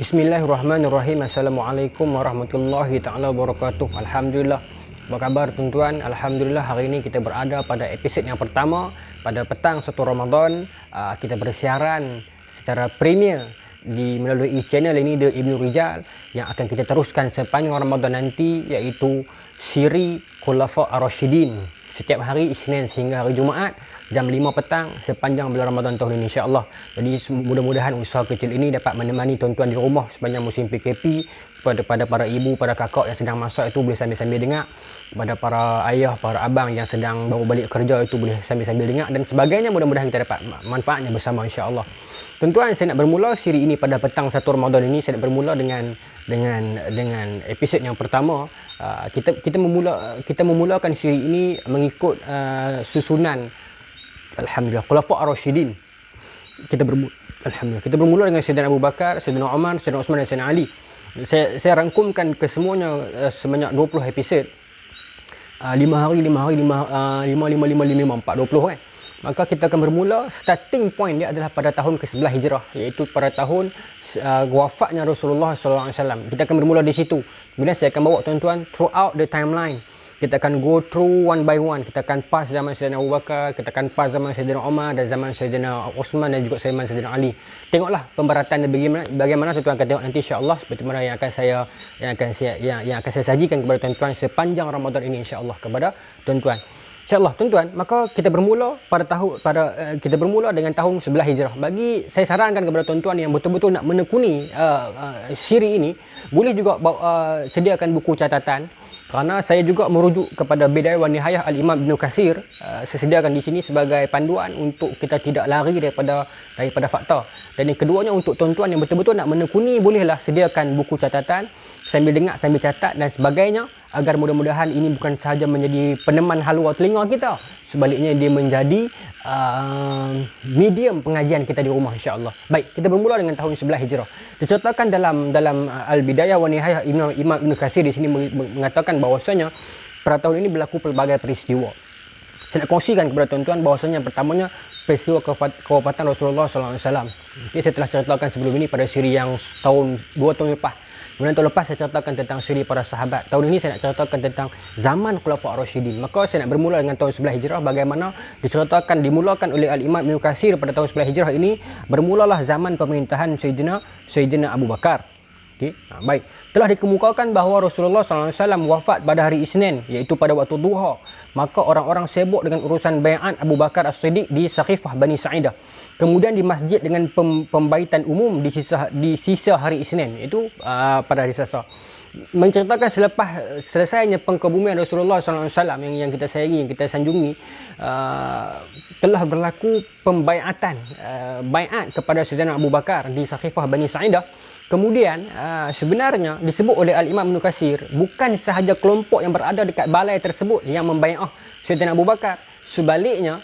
Bismillahirrahmanirrahim. Assalamualaikum warahmatullahi ta'ala wabarakatuh. Alhamdulillah. Apa khabar tuan-tuan? Alhamdulillah, hari ini kita berada pada episod yang pertama pada petang 1 Ramadan. Kita bersiaran secara premier melalui channel ini The Ibnu Rijal yang akan kita teruskan sepanjang Ramadan nanti, iaitu siri Khulafa Ar-Rasyidin setiap hari Isnin sehingga hari Jumaat jam 5 petang sepanjang bulan Ramadan tahun ini, insya-Allah. Jadi mudah-mudahan usaha kecil ini dapat menemani tuan-tuan di rumah sepanjang musim PKP. Pada para ibu, para kakak yang sedang masak itu boleh sambil-sambil dengar. Pada para ayah, para abang yang sedang baru balik kerja itu boleh sambil-sambil dengar dan sebagainya. Mudah-mudahan kita dapat manfaatnya bersama, insya-Allah. Tuan-tuan, saya nak bermula siri ini pada petang 1 Ramadan ini. Saya nak bermula dengan episod yang pertama. Kita memulakan siri ini mengikut susunan Alhamdulillah Khulafa Ar-Rasyidin. Kita bermula dengan Sayyidina Abu Bakar, Sayyidina Umar, Sayyidina Uthman dan Sayyidina Ali. Saya rangkumkan kesemuanya sebanyak 20 episod. 5 hari 40 kan. Maka kita akan bermula, starting point dia adalah pada tahun ke-11 Hijrah, iaitu pada tahun wafatnya Rasulullah SAW. Kita akan bermula di situ. Kemudian saya akan bawa tuan-tuan throughout the timeline. Kita akan go through one by one. Kita akan pass zaman Sayyidina Abu Bakar, kita akan pass zaman Sayyidina Umar dan zaman Sayyidina Uthman dan juga zaman Sayyidina Ali. Tengoklah pemberatan bagaimana tuan-tuan akan tengok nanti, insya-Allah, seperti mana yang akan saya sajikan kepada tuan-tuan sepanjang Ramadan ini, insya-Allah, kepada tuan-tuan. InsyaAllah tuan-tuan, maka kita bermula dengan tahun 11 Hijrah. Saya sarankan kepada tuan-tuan yang betul-betul nak menekuni siri ini, boleh juga sediakan buku catatan, kerana saya juga merujuk kepada Bidayah wa Nihayah Al-Imam Ibn Katsir. Saya sediakan di sini sebagai panduan untuk kita tidak lari daripada fakta. Dan yang keduanya, untuk tuan-tuan yang betul-betul nak menekuni, bolehlah sediakan buku catatan sambil dengar, sambil catat dan sebagainya, agar mudah-mudahan ini bukan sahaja menjadi peneman halua telinga kita, sebaliknya dia menjadi medium pengajian kita di rumah, insya-Allah. Baik, kita bermula dengan tahun 11 Hijrah. Diceritakan dalam Al-Bidayah wa Nihayah Imam Ibn Katsir di sini mengatakan bahawasanya pada tahun ini berlaku pelbagai peristiwa. Saya nak kongsikan kepada tuan-tuan bahawasanya pertamanya peristiwa kewafatan Rasulullah SAW. Okay, saya telah ceritakan sebelum ini pada siri yang 2 tahun lepas. Kemudian tahun lepas saya ceritakan tentang siri para sahabat. Tahun ini saya nak ceritakan tentang zaman Khulafa Ar-Rasyidin. Maka saya nak bermula dengan tahun 11 Hijrah. Bagaimana dimulakan oleh Al-Imam Ibn Katsir pada tahun 11 Hijrah ini, bermulalah zaman pemerintahan Sayyidina Abu Bakar. Okay. Baik, telah dikemukakan bahawa Rasulullah SAW wafat pada hari Isnin, iaitu pada waktu duha. Maka orang-orang sibuk dengan urusan bai'at Abu Bakar As-Siddiq di Saqifah Bani Sa'idah. Kemudian di masjid dengan pembaitan umum di sisa hari Isnin, iaitu pada hari Selasa. Menceritakan selepas selesainya pengkebumian Rasulullah SAW yang kita sayangi, yang kita sanjungi, telah berlaku pembaiatan, bai'at kepada Sayyidina Abu Bakar di Saqifah Bani Sa'idah. Kemudian sebenarnya disebut oleh Al-Imam Ibn Katsir, bukan sahaja kelompok yang berada dekat balai tersebut yang membai'ah Sayyidina Abu Bakar. Sebaliknya,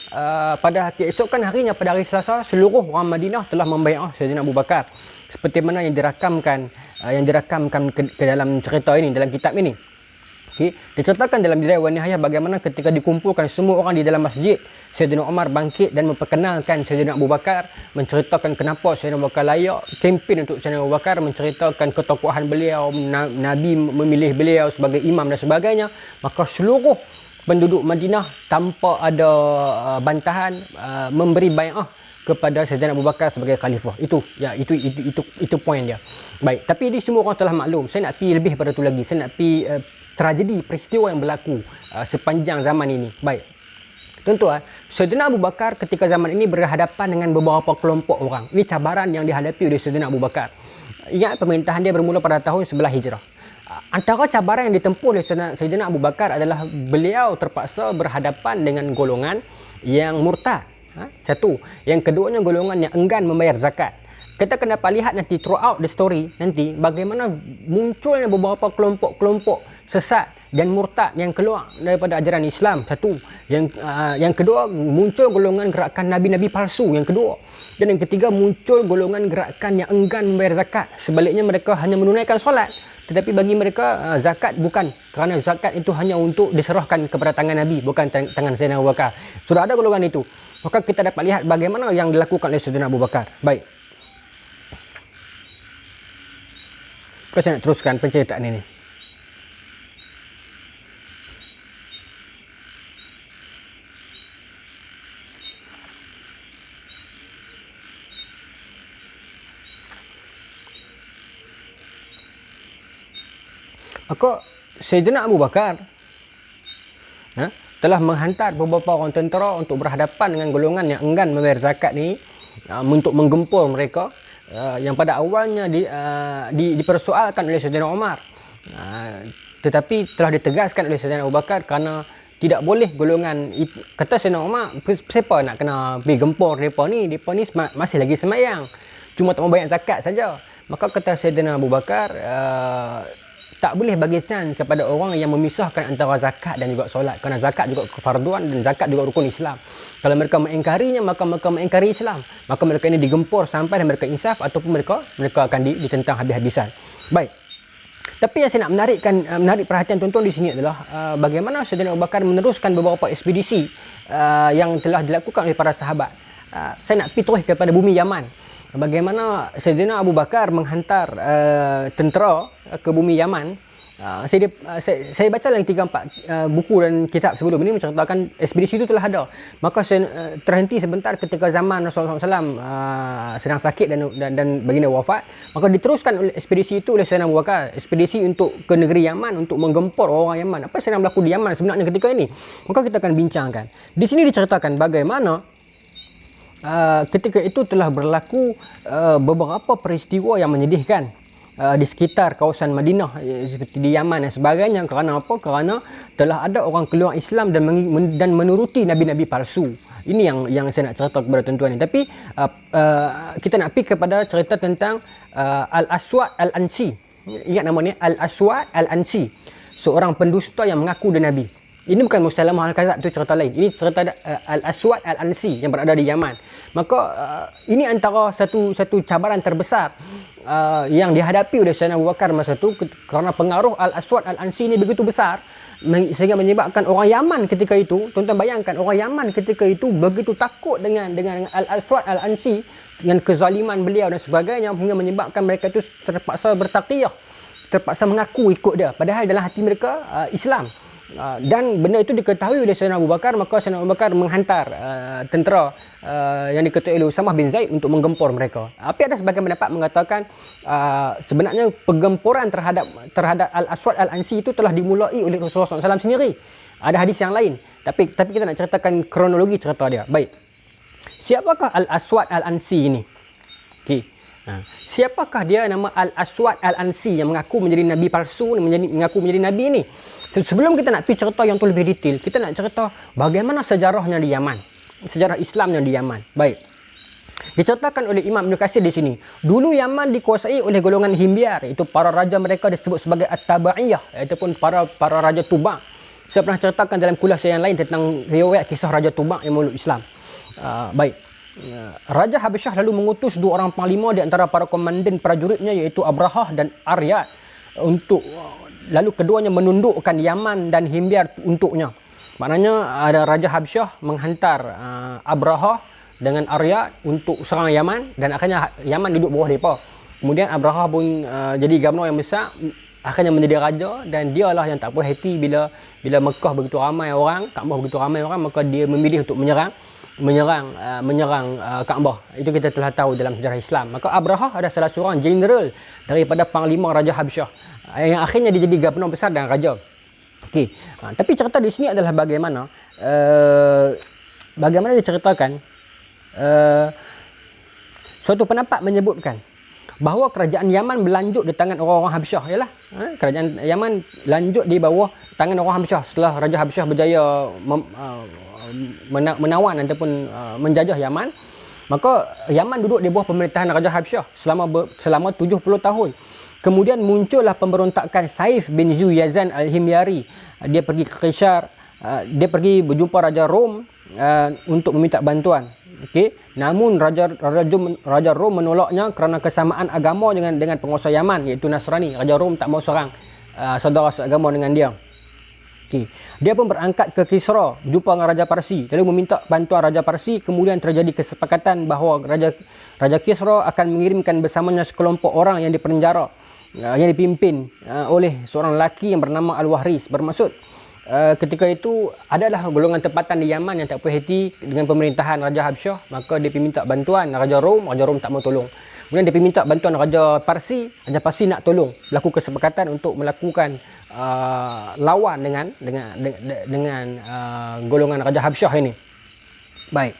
pada keesokan harinya, pada hari Selasa, seluruh orang Madinah telah membai'ah Sayyidina Abu Bakar. Seperti mana yang dirakamkan ke dalam cerita ini, dalam kitab ini. Okay. Diceritakan dalam Bidayah wa Nihayah bagaimana ketika dikumpulkan semua orang di dalam masjid, Sayyidina Umar bangkit dan memperkenalkan Sayyidina Abu Bakar, menceritakan kenapa Sayyidina Abu Bakar layak, kempen untuk Sayyidina Abu Bakar, menceritakan ketokohan beliau, Nabi memilih beliau sebagai imam dan sebagainya. Maka seluruh penduduk Madinah tanpa ada bantahan memberi bai'ah kepada Sayyidina Abu Bakar sebagai khalifah. Itu poin dia. Baik, tapi ini semua orang telah maklum. Saya nak pergi lebih pada tu lagi. Saya nak pergi tragedi peristiwa yang berlaku sepanjang zaman ini. Baik, tuan-tuan, Sayyidina Abu Bakar ketika zaman ini berhadapan dengan beberapa kelompok orang. Ini cabaran yang dihadapi oleh Sayyidina Abu Bakar. Ingat, pemerintahan dia bermula pada tahun 11 Hijrah. Antara cabaran yang ditempuh oleh Sayyidina Abu Bakar adalah beliau terpaksa berhadapan dengan golongan yang murtad. Satu. Yang keduanya, golongan yang enggan membayar zakat. Kita akan dapat lihat nanti throughout the story nanti bagaimana munculnya beberapa kelompok-kelompok sesat dan murtad yang keluar daripada ajaran Islam. Satu. Yang kedua, muncul golongan gerakan nabi-nabi palsu. Yang kedua. Dan yang ketiga, muncul golongan gerakan yang enggan membayar zakat. Sebaliknya, mereka hanya menunaikan solat, tetapi bagi mereka zakat bukan, kerana zakat itu hanya untuk diserahkan kepada tangan Nabi, bukan tangan Sayyidina Abu Bakar. Sudah ada golongan itu. Maka kita dapat lihat bagaimana yang dilakukan oleh Sayyidina Abu Bakar. Baik. Kau saya nak teruskan penceritaan ini. Maka Sayyidina Abu Bakar telah menghantar beberapa orang tentera untuk berhadapan dengan golongan yang enggan membayar zakat ni, untuk menggempur mereka, yang pada awalnya dipersoalkan oleh Sayyidina Umar, tetapi telah ditegaskan oleh Sayyidina Abu Bakar kerana tidak boleh golongan itu. Kata Sayyidina Umar, siapa nak kena pergi gempur mereka ni masih lagi semayang, cuma tak membayar zakat saja. Maka kata Sayyidina Abu Bakar, tak boleh bagi chance kepada orang yang memisahkan antara zakat dan juga solat, kerana zakat juga kefarduan dan zakat juga rukun Islam. Kalau mereka mengingkarinya, maka mereka mengingkari Islam, maka mereka ini digempur sampai dan mereka insaf, ataupun mereka akan ditentang habis-habisan. Baik, tapi yang saya nak menarik perhatian tuan-tuan di sini adalah bagaimana Sayyidina Abu Bakar meneruskan beberapa ekspedisi yang telah dilakukan oleh para sahabat. Saya nak pergi terus kepada bumi Yaman. Bagaimana Sayyidina Abu Bakar menghantar tentera ke bumi Yaman. Saya baca dalam 3-4 buku dan kitab sebelum ini menceritakan ekspedisi itu telah ada. Maka saya terhenti sebentar ketika zaman Rasulullah SAW sedang sakit dan baginda wafat. Maka diteruskan oleh ekspedisi itu oleh Sayyidina Abu Bakar. Ekspedisi untuk ke negeri Yaman, untuk menggempur orang Yaman. Apa yang sedang berlaku di Yaman sebenarnya ketika ini? Maka kita akan bincangkan. Di sini diceritakan bagaimana ketika itu telah berlaku beberapa peristiwa yang menyedihkan di sekitar kawasan Madinah, seperti di Yaman dan sebagainya. Kerana apa? Kerana telah ada orang keluar Islam dan menuruti nabi-nabi palsu. Ini yang saya nak cerita kepada tuan-tuan ni. Tapi kita nak pergi kepada cerita tentang Al-Aswad Al-Ansi. Ingat nama ni, Al-Aswad Al-Ansi, seorang pendusta yang mengaku dia nabi. Ini bukan Musailamah Al-Kadzab, itu cerita lain. Ini cerita Al-Aswad Al-Ansi yang berada di Yaman. Maka ini antara satu cabaran terbesar yang dihadapi oleh Sayyidina Abu Bakar masa itu, kerana pengaruh Al-Aswad Al-Ansi ini begitu besar sehingga menyebabkan orang Yaman ketika itu, tuan-tuan bayangkan, orang Yaman ketika itu begitu takut dengan Al-Aswad Al-Ansi, dengan kezaliman beliau dan sebagainya, hingga menyebabkan mereka itu terpaksa bertaqiyah, terpaksa mengaku ikut dia, padahal dalam hati mereka Islam. Dan benda itu diketahui oleh Sayyidina Abu Bakar. Maka Sayyidina Abu Bakar menghantar tentera yang diketuai oleh Usamah bin Zaid untuk menggempur mereka. Tapi ada sebagian pendapat mengatakan sebenarnya penggempuran terhadap Al-Aswad Al-Ansi itu telah dimulai oleh Rasulullah SAW sendiri. Ada hadis yang lain, tapi kita nak ceritakan kronologi cerita dia. Baik, siapakah Al-Aswad Al-Ansi ini? Okey, siapakah dia nama Al-Aswad Al-Ansi yang mengaku menjadi nabi palsu, mengaku menjadi nabi ini? Sebelum kita nak pergi cerita yang tu lebih detail, kita nak cerita bagaimana sejarahnya di Yaman, sejarah Islamnya di Yaman. Baik, diceritakan oleh Imam Ibn Katsir di sini. Dulu Yaman dikuasai oleh golongan Himyar, iaitu para raja mereka disebut sebagai At-Tabaiyah, ataupun para raja Tuba. Saya pernah ceritakan dalam kuliah saya yang lain tentang riwayat kisah Raja Tuba yang memeluk Islam. Baik, Raja Habasyah lalu mengutus 2 orang panglima di antara para komandan prajuritnya, iaitu Abrahah dan Aryad, lalu keduanya menundukkan Yaman dan Himyar untuknya. Maknanya ada Raja Habasyah menghantar Abrahah dengan Aryad untuk serang Yaman, dan akhirnya Yaman duduk bawah mereka. Kemudian Abrahah pun jadi gubernur yang besar, akhirnya menjadi raja, dan dialah yang tak puas hati bila Mekah begitu ramai orang, Kaabah begitu ramai orang, maka dia memilih untuk menyerang Kaabah. Itu kita telah tahu dalam sejarah Islam. Maka Abrahah adalah salah seorang jeneral daripada panglima Raja Habasyah, yang akhirnya dia jadi gubernur besar dan raja. Okey, tapi cerita di sini adalah bagaimana diceritakan suatu pendapat menyebutkan bahawa kerajaan Yaman berlanjut di tangan orang-orang Habasyah. Ialah kerajaan Yaman lanjut di bawah tangan orang Habasyah setelah Raja Habasyah berjaya menawan ataupun menjajah Yaman. Maka Yaman duduk di bawah pemerintahan Raja Habasyah selama 70 tahun. Kemudian muncullah pemberontakan Saif bin Zuyazan Al-Himyari. Dia pergi ke Qishar, dia pergi berjumpa Raja Rom untuk meminta bantuan. Okey, namun Raja Rom menolaknya kerana kesamaan agama dengan penguasa Yaman, iaitu Nasrani. Raja Rom tak mau serang saudara seagama dengan dia. Okey, dia pun berangkat ke Kisra, berjumpa dengan Raja Parsi, lalu meminta bantuan Raja Parsi. Kemudian terjadi kesepakatan bahawa Raja Kisra akan mengirimkan bersamanya sekelompok orang yang dipenjara yang dipimpin oleh seorang lelaki yang bernama Al-Wahris. Bermaksud ketika itu adalah golongan tempatan di Yaman yang tak puas hati dengan pemerintahan Raja Habsyah, maka dia pergi minta bantuan Raja Rom tak mau tolong. Kemudian dia pergi minta bantuan Raja Parsi nak tolong, berlaku kesepakatan untuk melakukan lawan dengan golongan Raja Habsyah ini. Baik.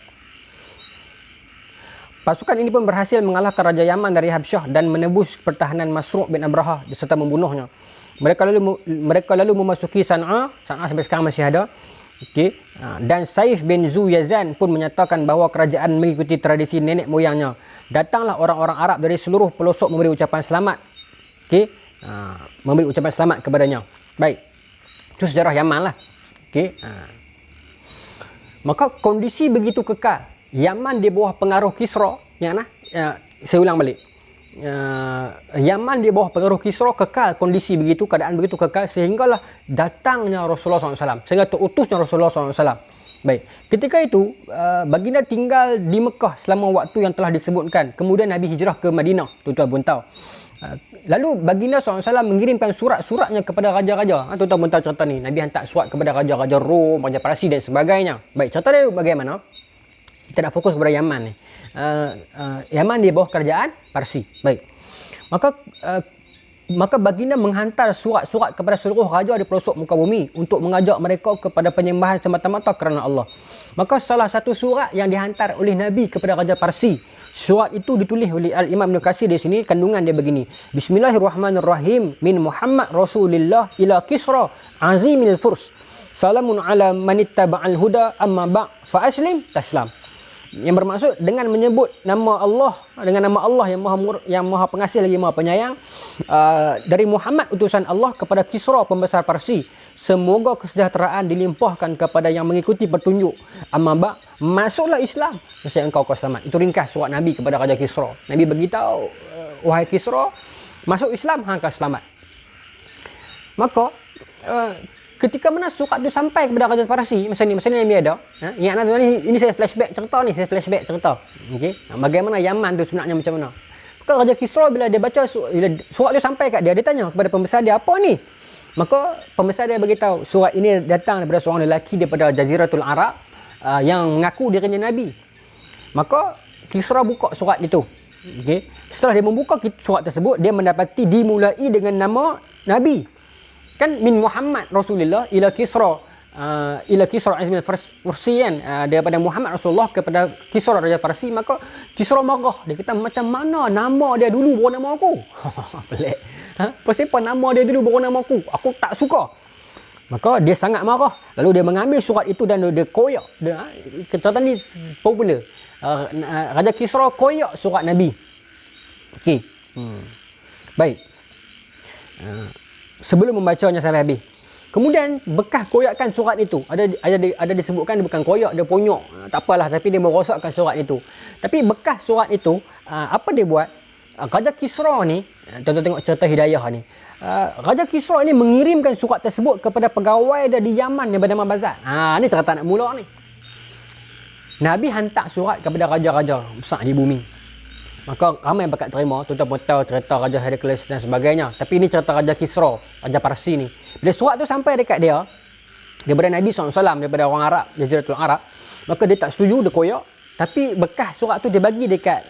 Pasukan ini pun berhasil mengalahkan Raja Yaman dari Habsyah dan menebus pertahanan Masruq bin Abrahah serta membunuhnya. Mereka lalu memasuki Sana'a sampai sekarang masih ada. Okey. Dan Saif bin Zuyazan pun menyatakan bahawa kerajaan mengikuti tradisi nenek moyangnya. Datanglah orang-orang Arab dari seluruh pelosok memberi ucapan selamat. Okey. Memberi ucapan selamat kepadanya. Baik. Itu sejarah Yaman lah. Okey. Maka kondisi begitu kekal. Yaman di bawah pengaruh Kisra. Saya ulang balik. Yaman di bawah pengaruh Kisra kekal kondisi begitu, keadaan begitu kekal sehinggalah datangnya Rasulullah SAW, sehingga terutusnya Rasulullah SAW. Baik, ketika itu baginda tinggal di Mekah selama waktu yang telah disebutkan. Kemudian Nabi hijrah ke Madinah, tuan-tuan pun tahu. Lalu baginda SAW mengirimkan surat-suratnya kepada raja-raja. Tuan-tuan pun tahu cerita ni. Nabi hantar surat kepada raja-raja Rom, Raja Parsi dan sebagainya. Baik, cerita dia bagaimana? Kita nak fokus kepada Yaman ni. Yaman di bawah kerajaan Parsi. Baik. Maka baginda menghantar surat-surat kepada seluruh raja di pelosok muka bumi untuk mengajak mereka kepada penyembahan semata-mata kerana Allah. Maka salah satu surat yang dihantar oleh Nabi kepada Raja Parsi, surat itu ditulis oleh Al-Imam Ibn Katsir di sini, kandungan dia begini. Bismillahirrahmanirrahim, min Muhammad Rasulillah ila Kisra azimil furs. Salamun ala manittaba'al huda amma ba' fa aslim taslam. Yang bermaksud dengan menyebut nama Allah, dengan nama Allah yang maha pengasih lagi maha penyayang, dari Muhammad utusan Allah kepada Kisra pembesar Parsi, semoga kesejahteraan dilimpahkan kepada yang mengikuti petunjuk. Amma ba', masuklah Islam, nescaya engkau selamat. Itu ringkas surat Nabi kepada Raja Kisra. Nabi beritahu, wahai Kisra, masuk Islam engkau selamat. Maka ketika mana surat tu sampai kepada Raja Parsi, masa ni Nabi ada. Ingat tuan ini saya flashback cerita. Okey. Bagaimana Yaman tu sebenarnya macam mana? Maka Raja Kisra bila dia baca surat tu sampai kat dia tanya kepada pembesar dia, apa ni? Maka pembesar dia beritahu, surat ini datang daripada seorang lelaki daripada Jaziratul Arab yang mengaku dirinya Nabi. Maka Kisra buka surat itu. Okey. Setelah dia membuka surat tersebut, dia mendapati dimulai dengan nama Nabi. Kan min Muhammad Rasulullah ila Kisra azmil Fursi kan, daripada Muhammad Rasulullah kepada Kisra Raja Parsi. Maka Kisra marah, dia kata macam mana nama dia dulu baru nama aku. Pelik. Kenapa nama dia dulu baru nama aku tak suka. Maka dia sangat marah, lalu dia mengambil surat itu dan dia koyak. Cerita ni popular. Raja Kisra koyak surat Nabi. Okey. Baik. Sebelum membacanya sampai habis. Kemudian bekas koyakan surat itu ada disebutkan dia bukan koyak, dia ponyok. Tak apalah, tapi dia merosakkan surat itu. Tapi bekas surat itu apa dia buat? Raja Kisra ni, tuan-tuan tengok cerita Hidayah ni. Raja Kisra ni mengirimkan surat tersebut kepada pegawai dia di Yaman yang bernama Bazan. Ni cerita nak mula ni. Nabi hantar surat kepada raja-raja besar di bumi. Maka ramai yang bakat terima. Tuan-tuan pun tahu cerita Raja Heraklius dan sebagainya. Tapi ini cerita Raja Kisra, Raja Parsi ni. Bila surat tu sampai dekat dia, daripada Nabi SAW, daripada orang Arab, Jaziratul Arab, maka dia tak setuju, dia koyak. Tapi bekas surat tu dia bagi dekat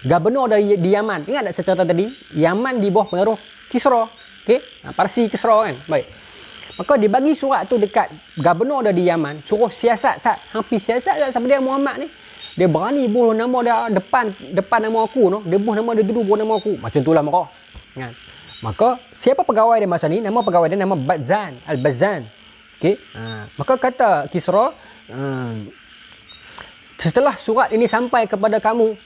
gubernur di Yaman. Ingat tak saya cerita tadi? Yaman di bawah pengaruh Kisra. Okay? Parsi Kisra kan? Baik. Maka dia bagi surat tu dekat gubernur di Yaman, suruh siasat, hampir siasat sampai dia Muhammad ni. Dia berani bunuh nama dia depan nama aku no. Dia bunuh nama dia dulu bunuh nama aku. Macam itulah marah. Kan? Maka siapa pegawai dia masa ni? Nama pegawai dia nama Bazan, Al-Bazan. Okey. Maka kata Kisra, setelah surat ini sampai kepada kamu,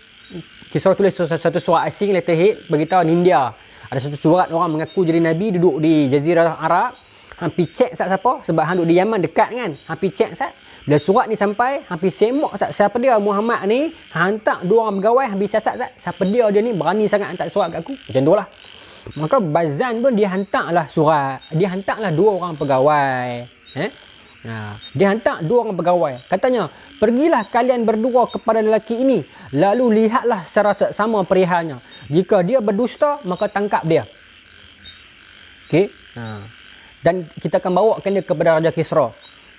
Kisra tulis satu surat asing letterhead beritahu India. Ada satu surat orang mengaku jadi Nabi duduk di Jazirah Arab. Hampir cek siapa sebab hang duduk di Yaman dekat kan. Hampir cek bila surat ni sampai, hampir semok siapa dia Muhammad ni, hantar dua orang pegawai, hampir siasat siapa dia ni berani sangat hantar surat kat aku. Macam tu lah. Maka Bazan pun dia hantarlah surat. Dia hantarlah dua orang pegawai. Dia hantar dua orang pegawai. Katanya, pergilah kalian berdua kepada lelaki ini, lalu lihatlah secara seksama perihalnya. Jika dia berdusta, maka tangkap dia. Okey. Dan kita akan bawakan dia kepada Raja Kisra.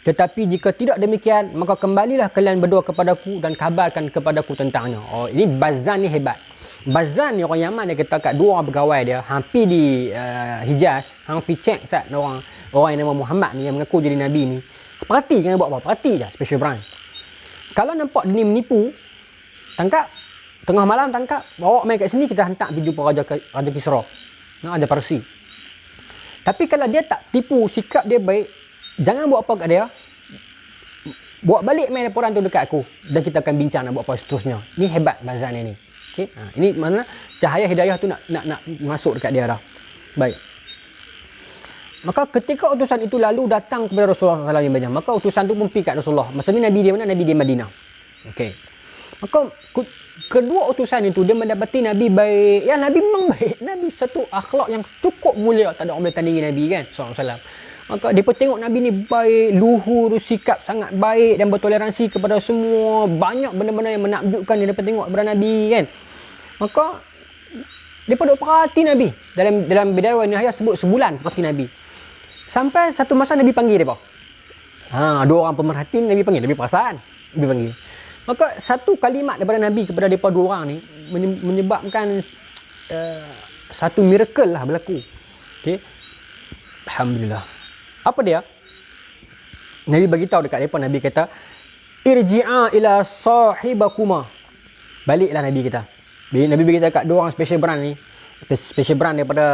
Tetapi jika tidak demikian, maka kembalilah kalian berdua kepadaku dan kabarkan kepadaku tentangnya. Oh, ini Bazan ni hebat. Bazan ni orang Yaman, dia kata kat dua orang pegawai dia hampir di Hijaz, hampir cek sat orang yang nama Muhammad ni yang mengaku jadi nabi ni. Perhati jangan buat apa, perhati je special branch. Kalau nampak dia ni menipu, tangkap. Tengah malam tangkap, bawa main kat sini, kita hantar pergi jumpa Raja Kisra. Raja Parsi. Tapi kalau dia tak tipu, sikap dia baik, jangan buat apa kat dia. Buat balik main laporan tu dekat aku dan kita akan bincang nak buat apa seterusnya. Ni hebat Bazan ni. Okey. Ini mana cahaya hidayah tu nak masuk dekat dia dah. Baik. Maka ketika utusan itu lalu datang kepada Rasulullah SAW, maka utusan tu pun pergi kat Rasulullah. Masa ni Nabi dia mana? Nabi dia Madinah. Okey. Maka kedua utusan itu dia mendapati Nabi baik. Ya, Nabi memang baik. Nabi satu akhlak yang cukup mulia. Tak ada orang boleh tandingi Nabi kan? SAW. Maka dia pun tengok Nabi ni baik, luhur, sikap sangat baik dan bertoleransi kepada semua. Banyak benda-benda yang menakjubkan dia dapat tengok kepada Nabi kan? Maka dia pun duk perhati Nabi. Dalam Bidayah wa Nihayah sebut sebulan perhati Nabi. Sampai satu masa Nabi panggil dia. Dua orang pemerhati Nabi panggil. Nabi perasan. Nabi panggil. Maka satu kalimat daripada Nabi kepada mereka dua orang ni menyebabkan satu miracle lah berlaku. Okay. Alhamdulillah. Apa dia? Nabi bagi tahu dekat mereka, Nabi kata, irji'a ila sahibakuma. Baliklah Nabi kata. Nabi bagi tahu dekat dua orang special brand ni. Special brand daripada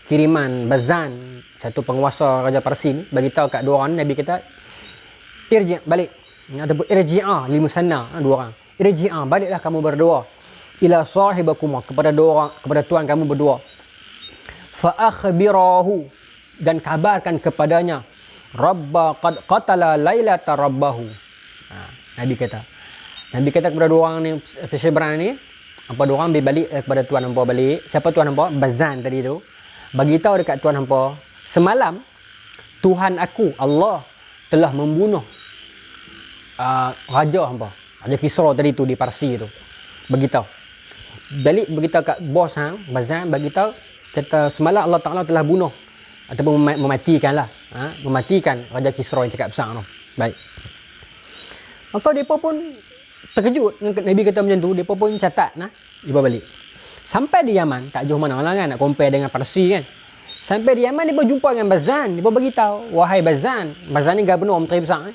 kiriman Bazan, satu penguasa Raja Parsi ni, bagi tahu kat dua orang ni, Nabi kata, irji' balik. Ataupun irji'a li musanna, dua orang. Irji'a, baliklah kamu berdua ila sahibakuma, kepada dua orang, kepada tuan kamu berdua. Fa akhbirahu, dan kabarkan kepadanya, rabba qad qatala lailata rabbahu. Nabi kata kepada dua orang ni special brand ni, apa dua orang balik kepada tuan hangpa balik. Siapa tuan hangpa? Bazan tadi tu. Bagi tahu dekat tuan hangpa, semalam Tuhan aku Allah telah membunuh raja hangpa, Raja Kisra tadi tu di Parsi tu. Beritahu. Balik beritahu kat bos hang, Bazan, beritahu kata semalam Allah Taala telah bunuh ataupun mematikan Raja Kisra yang cakap besar tu. Baik. Maka depa pun terkejut Nabi kata macam tu, depa pun catat depa balik. Sampai di Yaman, tak jauh mana-mana kan, nak compare dengan Parsi kan. Sampai di Yaman depa jumpa dengan Bazan, depa beritahu, wahai Bazan ni gubernur menteri besar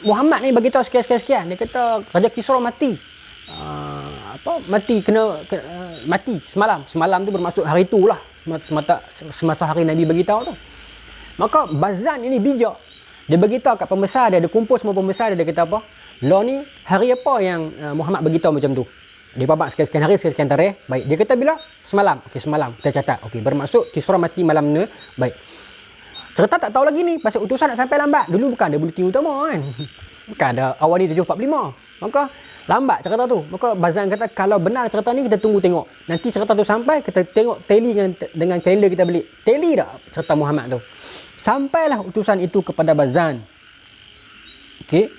Muhammad ni bagi tahu sekian. Dia kata Raja Kisra mati. Mati semalam. Semalam tu bermaksud hari itulah. Semasa hari Nabi bagi tahu tu. Maka Bazan ini bijak. Dia bagi tahu kat pembesar dia kumpul semua pembesar dia kata apa? Lo ni hari apa yang Muhammad bagi tahu macam tu? Dia babak sekian hari, sekian tarikh. Baik. Dia kata bila? Semalam. Okey, semalam. Kita catat. Okey, bermaksud Kisra mati malam ni. Baik. Cerita tak tahu lagi ni pasal utusan nak sampai lambat. Dulu bukan ada bulletin utama kan. Bukan ada awal ni 7.45. Maka lambat cerita tu. Maka Bazan kata kalau benar cerita ni kita tunggu tengok. Nanti cerita tu sampai kita tengok tally dengan kalender kita beli. Tally dah cerita Muhammad tu. Sampailah utusan itu kepada Bazan. Okey.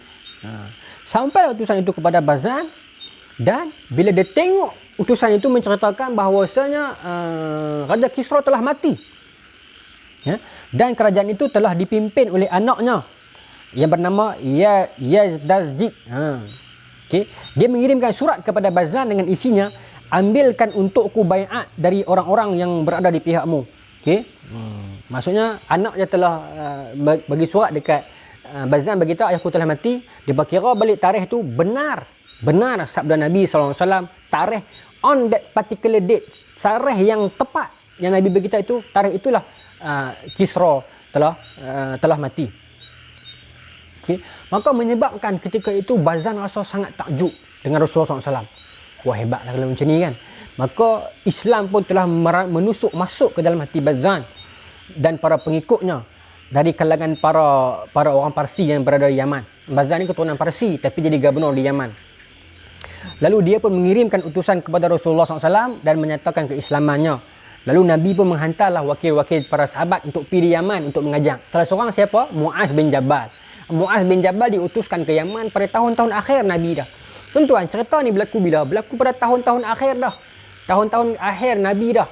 Sampailah utusan itu kepada Bazan, dan bila dia tengok utusan itu menceritakan bahawasanya Raja Kisra telah mati. Ya, dan kerajaan itu telah dipimpin oleh anaknya yang bernama Yazdazjid. Okay. Dia mengirimkan surat kepada Bazan dengan isinya, ambilkan untukku baiat dari orang-orang yang berada di pihakmu. Okay. Maksudnya anak dia telah bagi surat dekat Bazan, beritahu ayahku telah mati. Dia berkira balik tarikh tu benar sabda Nabi SAW, tarikh on that particular date, tarikh yang tepat yang Nabi beritahu itu, tarikh itulah Kisra telah mati. Okay. Maka menyebabkan ketika itu Bazan rasa sangat takjub dengan Rasulullah SAW. Wah, hebatlah kalau macam ni kan. Maka Islam pun telah menusuk masuk ke dalam hati Bazan dan para pengikutnya dari kalangan para orang Parsi yang berada di Yaman. Bazan ni keturunan Parsi tapi jadi gubernur di Yaman. Lalu dia pun mengirimkan utusan kepada Rasulullah SAW dan menyatakan keislamannya. Lalu Nabi pun menghantarlah wakil-wakil para sahabat untuk pergi di Yaman untuk mengajar. Salah seorang siapa? Muaz bin Jabal. Muaz bin Jabal diutuskan ke Yaman pada tahun-tahun akhir Nabi dah. Tuan-tuan, cerita ni berlaku bila? Berlaku pada tahun-tahun akhir dah. Tahun-tahun akhir Nabi dah.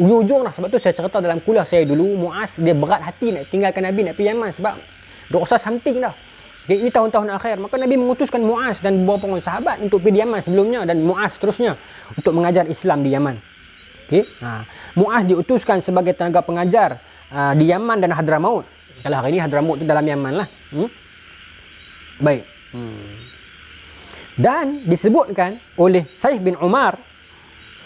Ujung-ujung lah. Sebab tu saya cerita dalam kuliah saya dulu, Muaz dia berat hati nak tinggalkan Nabi, nak pergi Yaman sebab dosa something dah. Okay, ini tahun-tahun akhir. Maka Nabi mengutuskan Muaz dan beberapa orang sahabat untuk pergi di Yaman sebelumnya, dan Muaz seterusnya untuk mengajar Islam di Yaman. Okay? Muaz diutuskan sebagai tenaga pengajar di Yaman dan Hadramaut. Kalau hari ini Hadramaut itu dalam Yaman lah. Baik. Dan disebutkan oleh Saif bin Umar,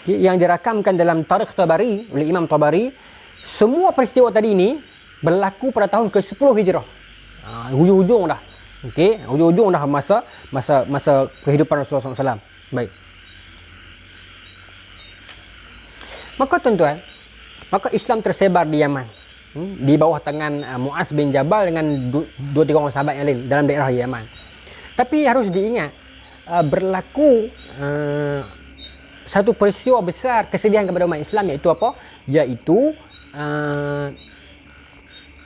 yang dirakamkan dalam Tarikh Tabari oleh Imam Tabari, semua peristiwa tadi ini berlaku pada tahun ke-10 Hijrah. Hujung-hujung dah. Okey, hujung-hujung dah masa kehidupan Rasulullah SAW. Baik. Maka tuan-tuan, maka Islam tersebar di Yaman. Di bawah tangan Muaz bin Jabal dengan 2-3 orang sahabat yang lain dalam daerah Yaman. Tapi harus diingat, berlaku satu peristiwa besar kesedihan kepada umat Islam, iaitu apa? Iaitu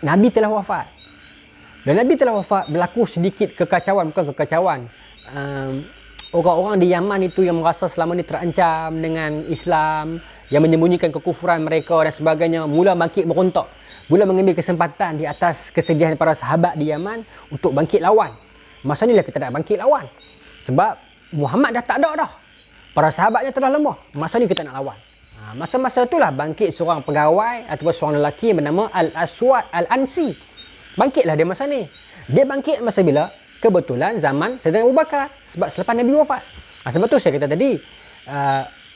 Nabi telah wafat. Dan Nabi telah wafat, berlaku sedikit kekacauan, bukan kekacauan. Orang-orang di Yaman itu yang merasa selama ini terancam dengan Islam, yang menyembunyikan kekufuran mereka dan sebagainya, mula bangkit berontak. Mula mengambil kesempatan di atas kesedihan para sahabat di Yaman untuk bangkit lawan. Masa inilah kita nak bangkit lawan. Sebab Muhammad dah tak ada dah. Para sahabatnya telah lemah. Masa ni kita nak lawan. Masa-masa itulah bangkit seorang pegawai ataupun seorang lelaki bernama Al-Aswad Al-Ansi. Bangkitlah dia masa ni. Dia bangkit masa bila? Kebetulan zaman Sayyidina Abu Bakar. Sebab selepas Nabi wafat. Sebab tu saya kata tadi,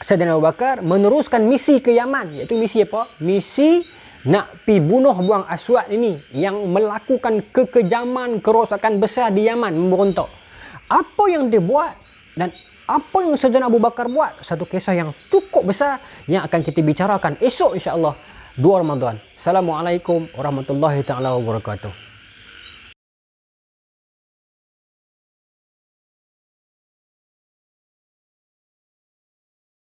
Sayyidina Abu Bakar meneruskan misi ke Yaman. Iaitu misi apa? Misi nak pi bunuh buang Aswad ini, yang melakukan kekejaman, kerosakan besar di Yaman, memberontak. Apa yang dia buat dan apa yang Sayyidina Abu Bakar buat, satu kisah yang cukup besar yang akan kita bicarakan esok insya-Allah 2 Ramadan. Assalamualaikum warahmatullahi taala wabarakatuh.